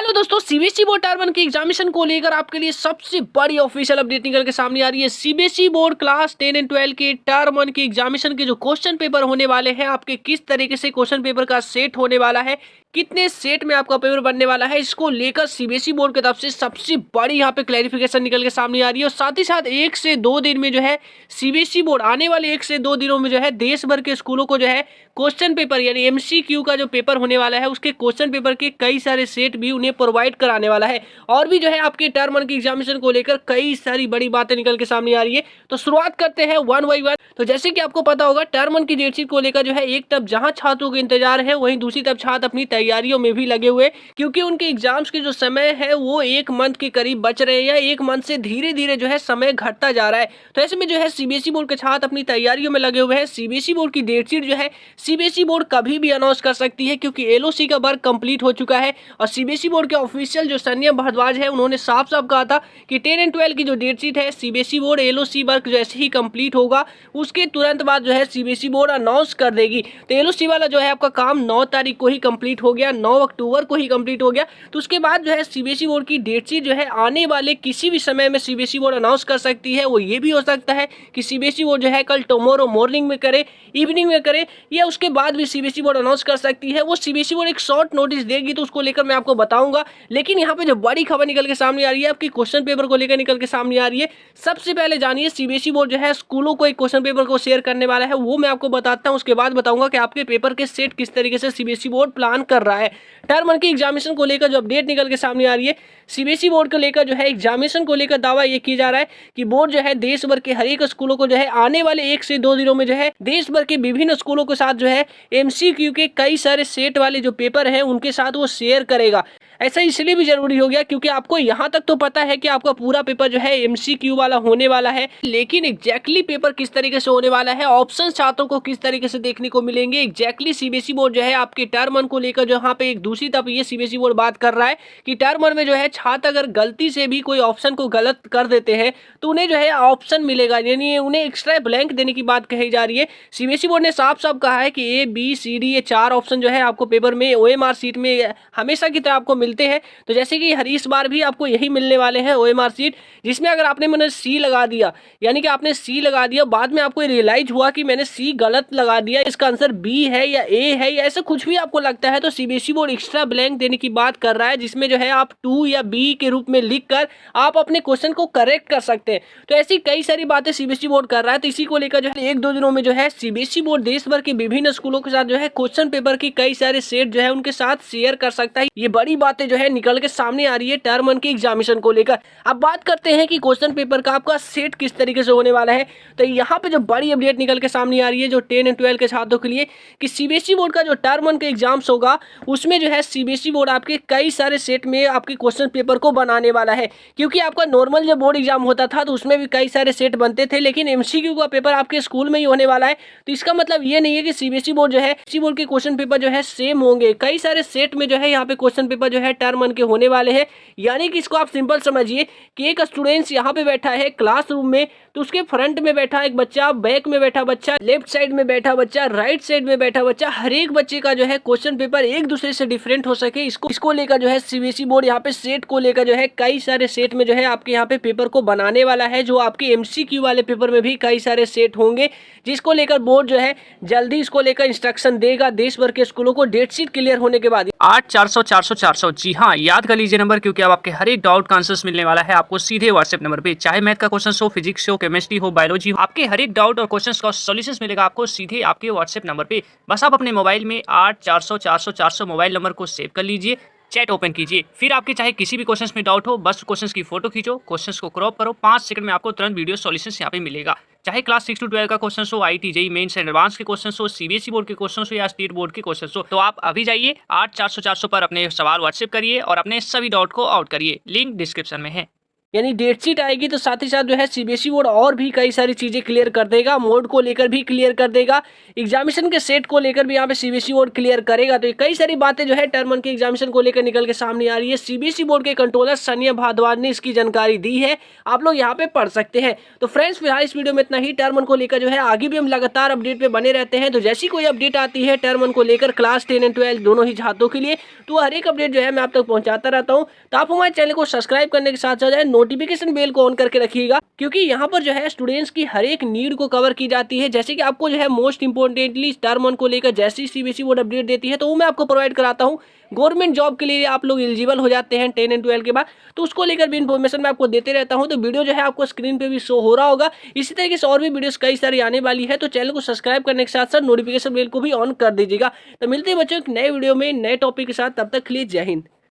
Hello दोस्तों, CBSE board tyre 1 की examination को लेकर आपके लिए सबसे बड़ी ऑफिशियल अपडेट निकल के सामने आ रही है। सीबीएसई बोर्ड क्लास 10 एंड 12 के टायर 1 की एग्जामिनेशन के जो क्वेश्चन पेपर होने वाले हैं, आपके किस तरीके से क्वेश्चन पेपर का सेट होने वाला है, कितने सेट में आपका पेपर बनने वाला है, इसको लेकर सीबीएसई बोर्ड की तरफ से सबसे बड़ी यहाँ पे क्लैरिफिकेशन निकल के सामने आ रही है। और साथ ही साथ 1 से 2 दिन में जो है सीबीएसई बोर्ड आने वाले 1 से 2 दिनों में जो है देश भर के स्कूलों को जो है क्वेश्चन पेपर यानी एमसीक्यू का जो पेपर होने वाला है उसके क्वेश्चन पेपर के कई सारे सेट भी उन्हें प्रोवाइड कराने वाला है। और भी जो है आपके टर्म 1 की एग्जामिनेशन को लेकर कई सारी बड़ी बातें निकल के सामने आ रही है। तो शुरुआत करते हैं वन बाई वन। तो जैसे कि आपको पता होगा टर्म 1 की डेटशीट को लेकर जो है एक तरफ जहां छात्रों को इंतजार है, वहीं दूसरी तरफ छात्र अपनी तैयारियों में भी लगे हुए, क्योंकि उनके एग्जाम्स के जो समय है वो 1 मंथ के करीब बच रहे हैं या 1 मंथ से धीरे धीरे जो है समय घटता जा रहा है। तो ऐसे में जो है सीबीएसई बोर्ड के छात्र अपनी तैयारियों में लगे हुए हैं। सीबीएसई बोर्ड की डेटशीट जो है सीबीएसई बोर्ड कभी भी अनाउंस कर सकती है, क्योंकि एलओसी का वर्क कंप्लीट हो चुका है। और सीबीएसई बोर्ड के ऑफिशियल जो सन्या भारद्वाज है उन्होंने साफ साफ कहा था कि 10 एंड 12 की जो डेटशीट है सीबीएसई बोर्ड एलओसी वर्क जैसे ही कंप्लीट होगा उसके तुरंत बाद जो है सीबीएसई बोर्ड अनाउंस कर देगी। तो एलओसी वाला जो है आपका काम 9 तारीख को ही कंप्लीट हो गया, 9 अक्टूबर को ही कंप्लीट हो गया। तो उसके बाद जो है सीबीएसई बोर्ड की डेटशीट जो है आने वाले किसी भी समय में सीबीएसई बोर्ड अनाउंस कर सकती है। वो ये भी हो सकता है कि सीबीएसई बोर्ड जो है कल टुमारो मॉर्निंग में करे, इवनिंग में करे, या उसके बाद भी सीबीएसई बोर्ड अनाउंस कर सकती है। वो सीबीएसई बोर्ड एक शॉर्ट नोटिस देगी तो उसको लेकर मैं आपको बताऊंगा। लेकिन यहाँ पे जो बड़ी खबर निकल के सामने आ रही है आपकी क्वेश्चन पेपर को लेकर निकल के सामने आ रही है। सबसे पहले जानिए सीबीएसई बोर्ड जो है स्कूलों को एक क्वेश्चन पेपर को शेयर करने वाला है, वो मैं आपको बताता हूँ। उसके बाद बताऊंगा कि आपके पेपर के सेट किस तरीके से सीबीएसई बोर्ड प्लान कर रहा है। टर्म 1 की एग्जामिनेशन को लेकर जो अपडेट निकल के सामने आ रही है, सीबीएसई बोर्ड को लेकर जो है एग्जामिनेशन को लेकर दावा ये किया जा रहा है कि बोर्ड जो है देश भर के हर एक स्कूलों को जो है आने वाले 1 से 2 दिनों में जो है देश भर के विभिन्न स्कूलों के साथ जो है एमसीक्यू के कई सारे सेट वाले जो पेपर हैं उनके साथ वो शेयर करेगा। ऐसा इसलिए भी जरूरी हो गया क्योंकि आपको यहाँ तक तो पता है कि आपका पूरा पेपर जो है एमसीक्यू वाला होने वाला है, लेकिन एग्जैक्टली पेपर किस तरीके से होने वाला है, ऑप्शन छात्रों को किस तरीके से देखने को मिलेंगे, एग्जैक्टली सीबीएसई बोर्ड जो है आपके टर्म 1 को लेकर जो यहाँ पे एक दूसरी तरफ ये सीबीएसई बोर्ड बात कर रहा है कि टर्म 1 में जो है छात्र अगर गलती से भी कोई ऑप्शन को गलत कर देते हैं तो उन्हें जो है ऑप्शन मिलेगा, यानी उन्हें एक्स्ट्रा ब्लैंक देने की बात कही जा रही है। सीबीएसई बोर्ड ने साफ साफ कहा है कि ए बी सी डी ये 4 ऑप्शन जो है आपको पेपर में ओएमआर सीट में हमेशा की तरह आपको मिलते हैं। तो जैसे कि हर इस बार भी आपको यही मिलने वाले हैं ओएमआर सीट, जिसमें अगर आपने मैंने सी लगा दिया, यानी कि आपने सी लगा दिया, बाद में आपको रियलाइज हुआ कि मैंने सी गलत लगा दिया, इसका आंसर बी है या ए है या ऐसा कुछ भी आपको लगता है, तो सीबीएसई बोर्ड एक्स्ट्रा ब्लैंक देने की बात कर रहा है, जिसमें जो है आप 2 या बी के रूप में लिख कर आप अपने क्वेश्चन को करेक्ट कर सकते हैं। तो ऐसी कई सारी बातें सीबीएसई बोर्ड कर रहा है। तो इसी को लेकर जो है 1-2 दिनों में जो है सीबीएसई बोर्ड देश भर के विभिन्न स्कूलों के साथ जो है क्वेश्चन पेपर की कई सारे सेट जो है उनके साथ शेयर कर सकता है। ये बड़ी बातें जो है निकल के सामने आ रही है टर्म 1 की एग्जामिनेशन को लेकर। अब बात करते हैं कि क्वेश्चन पेपर का आपका सेट किस तरीके से होने वाला है। तो यहाँ पे जो बड़ी अपडेट निकल के सामने आ रही है जो 10 एंड 12 के छात्रों के लिए कि सीबीएसई बोर्ड का जो टर्म 1 के एग्जाम्स होगा उसमें जो है सीबीएसई बोर्ड आपके कई सारे सेट में आपके क्वेश्चन पेपर को बनाने वाला है। क्योंकि आपका नॉर्मल जब बोर्ड एग्जाम होता था तो उसमें भी कई सारे सेट बनते थे, लेकिन एमसीक्यू का पेपर आपके स्कूल में ही होने वाला है। तो इसका मतलब ये नहीं है कि सीबीएसई बोर्ड जो है सीबीएसई बोर्ड के क्वेश्चन पेपर जो है सेम होंगे। कई सारे सेट में जो है यहाँ पे क्वेश्चन पेपर जो है टर्म 1 के होने वाले हैं। यानी कि इसको आप सिंपल समझिए कि एक स्टूडेंट्स यहाँ पे बैठा है क्लासरूम में, तो उसके फ्रंट में बैठा एक बच्चा, बैक में बैठा बच्चा, लेफ्ट साइड में बैठा बच्चा, राइट साइड में बैठा बच्चा, हर एक बच्चे का जो है क्वेश्चन पेपर एक दूसरे से डिफरेंट हो सके, इसको लेकर जो है सीबीएसई बोर्ड यहाँ पे सेट को लेकर जो है कई सारे सेट में जो है आपके यहाँ पे पेपर को बनाने वाला है, जो आपके एमसीक्यू वाले पेपर में भी कई सारे सेट होंगे, जिसको लेकर बोर्ड जो है जल्दी इसको लेकर इंस्ट्रक्शन देगा देश भर के स्कूलों को डेट शीट क्लियर होने के बाद। 8400 जी हाँ, याद कर लीजिए नंबर, क्योंकि अब आपके हर एक डाउट का आंसर्स मिलने वाला है आपको सीधे व्हाट्सएप नंबर पे। चाहे मैथ का क्वेश्चन हो, फिजिक्स हो, केमिस्ट्री हो, बायोलॉजी हो, आपके हर एक डाउट और क्वेश्चन का सॉल्यूशंस मिलेगा आपको सीधे आपके व्हाट्सएप नंबर पे। बस आप अपने मोबाइल में 8400 मोबाइल नंबर को सेव कर लीजिए, चैट ओपन कीजिए, फिर आपके चाहे किसी भी क्वेश्चंस में डाउट हो, बस क्वेश्चंस की फोटो खींचो, क्वेश्चंस को क्रॉप करो, 5 सेकंड में आपको तुरंत वीडियो सॉल्यूशंस यहाँ पे मिलेगा। चाहे क्लास 6 to 12 का क्वेश्चन हो, IIT JEE mains and advance के क्वेश्चन हो, सीबीएसई बोर्ड के क्वेश्चन हो या स्टेट बोर्ड के क्वेश्चन हो, तो आप अभी जाइए 8400 पर अपने सवाल व्हाट्सएप करिए और अपने सभी डाउट को आउट करिए। लिंक डिस्क्रिप्शन में है। यानी डेट शीट आएगी तो साथ ही साथ जो है सीबीएसई बोर्ड और भी कई सारी चीजें क्लियर कर देगा, मोड को लेकर भी क्लियर कर देगा, एग्जामिनेशन के सेट को लेकर भी यहाँ पे सीबीएसई बोर्ड क्लियर करेगा। तो ये कई सारी बातें जो है टर्म 1 के एग्जामिनेशन को लेकर निकल के सामने आ रही है। सीबीएसई बोर्ड के कंट्रोलर सनिया भारद्वाज ने इसकी जानकारी दी है, आप लोग यहाँ पे पढ़ सकते हैं। तो फ्रेंड्स फिलहाल इस वीडियो में इतना ही। टर्म 1 को लेकर जो है आगे भी हम लगातार अपडेट पे बने रहते हैं, तो जैसी कोई अपडेट आती है टर्म 1 को लेकर क्लास 10 एंड 12 दोनों ही छात्रों के लिए, तो हर एक अपडेट जो है मैं आप तक पहुंचाता रहता हूं। तो आप हमारे चैनल को सब्सक्राइब करने के साथ साथ नोटिफिकेशन बेल को ऑन करके रखिएगा, क्योंकि यहाँ पर जो है स्टूडेंट्स की हर एक नीड को कवर की जाती है। जैसे कि आपको जो है मोस्ट इंपोर्टेंटली टर्म 1 को लेकर जैसी सीबीएसई बोर्ड अपडेट देती है तो वो मैं आपको प्रोवाइड कराता हूँ। गवर्नमेंट जॉब के लिए आप लोग एलिजिबल हो जाते हैं 10 एंड 12 के बाद, तो उसको लेकर भी इन्फॉर्मेशन मैं आपको देते रहता हूं। तो वीडियो जो है आपको स्क्रीन पे भी शो हो रहा होगा। इसी तरीके से और भी वीडियोस कई सारी आने वाली है, तो चैनल को सब्सक्राइब करने के साथ साथ नोटिफिकेशन बेल को भी ऑन कर दीजिएगा। तो मिलते हैं बच्चों एक नए वीडियो में नए टॉपिक के साथ, तब तक के लिए जय हिंद।